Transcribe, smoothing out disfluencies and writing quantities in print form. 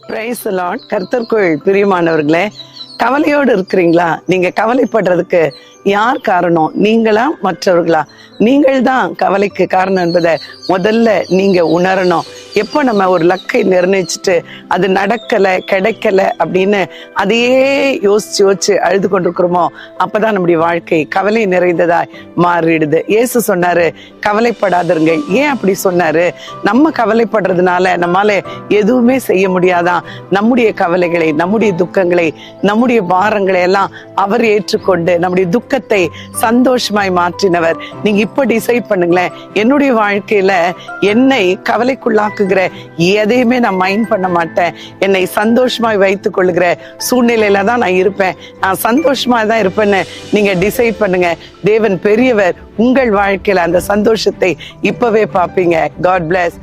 Praise the Lord. கர்த்தருக்குள் பிரியமானவர்களே, கவலையோடு இருக்கிறீங்களா? நீங்க கவலைப்படுறதுக்கு யார் காரணம்? நீங்களா மற்றவர்களா? நீங்கள் தான் கவலைக்கு காரணம் என்பதை முதல்ல நீங்க உணரணும். எப்போ நம்ம ஒரு லக்கை நிர்ணயிச்சுட்டு அது நடக்கல கிடைக்கல அப்படின்னு அதையே யோசிச்சு அழுது கொண்டிருக்கிறோமோ அப்பதான் நம்முடைய வாழ்க்கை கவலை நிறைந்ததாய் மாறிடுது. இயேசு சொன்னாரு, கவலைப்படாதீங்க. ஏன் அப்படி சொன்னாரு? நம்ம கவலைப்படுறதுனால நம்மால எதுவுமே செய்ய முடியாதான். நம்முடைய கவலைகளை, நம்முடைய துக்கங்களை, நம்முடைய பாரங்களை எல்லாம் அவர் ஏற்றுக்கொண்டு நம்முடைய துக்கத்தை சந்தோஷமாய் மாற்றினவர். நீங்க இப்ப டிசைட் பண்ணுங்களேன், என்னுடைய வாழ்க்கையில என்னை கவலைக்குள்ளாக்குகிற எதையுமே நான் மைண்ட் பண்ண மாட்டேன். என்னை சந்தோஷமாய் வைத்துக் கொள்ளுகிற சூழ்நிலையில தான் நான் இருப்பேன். நான் சந்தோஷமா தான் இருப்பேன்னு நீங்க டிசைட் பண்ணுங்க. தேவன் பெரியவர். உங்கள் வாழ்க்கையில அந்த சந்தோஷத்தை இப்பவே பார்ப்பீங்க. God bless.